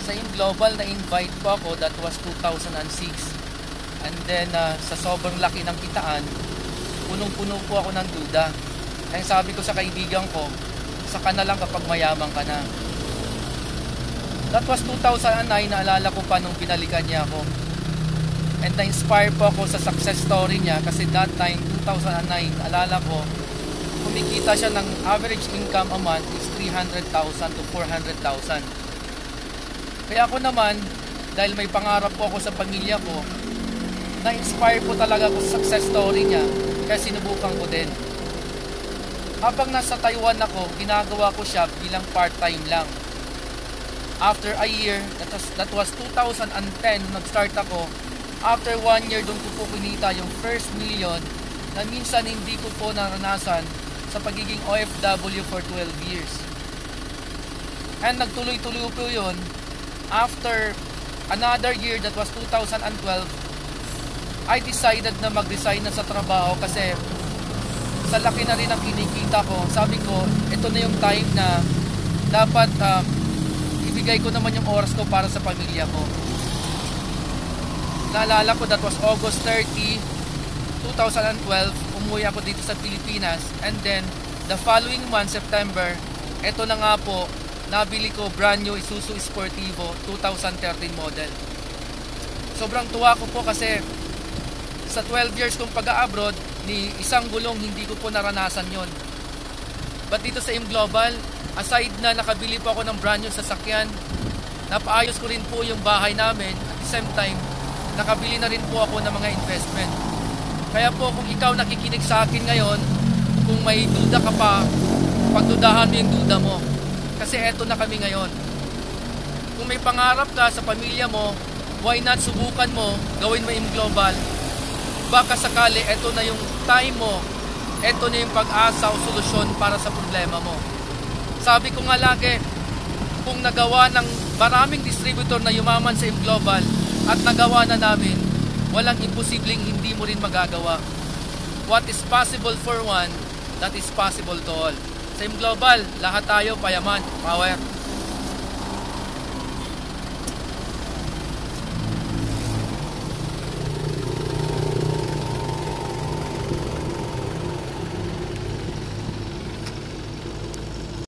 Sa In Global na invite po ako, that was 2006. And then sa sobrang laki ng kitaan, punong-puno po ako ng duda. Kaya sabi ko sa kaibigan ko, saka na lang kapag mayaman ka na. That was 2009, naalala ko pa nung binalikan niya ako. And na-inspire po ako sa success story niya kasi that time, 2009, alala ko, kumikita siya ng average income a month is 300,000 to 400,000. Kaya ako naman, dahil may pangarap po ako sa pamilya ko, na-inspire po talaga ako sa success story niya, kaya sinubukan ko din. Habang nasa Taiwan ako, ginagawa ko siya bilang part-time lang. After a year, that was 2010, nag-start ako. After 1 year, doon ko po kinita yung first million na minsan hindi ko po naranasan sa pagiging OFW for 12 years. And nagtuloy-tuloy po yun. After another year, that was 2012, I decided na mag-resign na sa trabaho kasi sa laki na rin ang kinikita ko. Sabi ko, ito na yung time na dapat ibigay ko naman yung oras ko para sa pamilya ko. Naalala ko, that was August 30, 2012, umuwi ako dito sa Pilipinas. And then, the following month, September, ito na nga po, nabili ko brand new Isuzu Sportivo 2013 model. Sobrang tuwa ko po kasi sa 12 years kong pag-abroad, ni isang gulong hindi ko po naranasan yon. But dito sa In Global, aside na nakabili po ako ng brand new sasakyan, napaayos ko rin po yung bahay namin. At the same time, nakabili na rin po ako ng mga investment. Kaya po kung ikaw nakikinig sa akin ngayon, kung may duda ka pa, pagdudahan mo yung duda mo. Kasi eto na kami ngayon. Kung may pangarap ka sa pamilya mo, why not subukan mo, gawin mo In Global. Baka sakali, eto na yung time mo, eto na yung pag-asa o solusyon para sa problema mo. Sabi ko nga lagi, kung nagawa ng maraming distributor na yumaman sa In Global at nagawa na namin, walang imposibleng hindi mo rin magagawa. What is possible for one, that is possible to all. Sa In Global, lahat tayo payaman, power.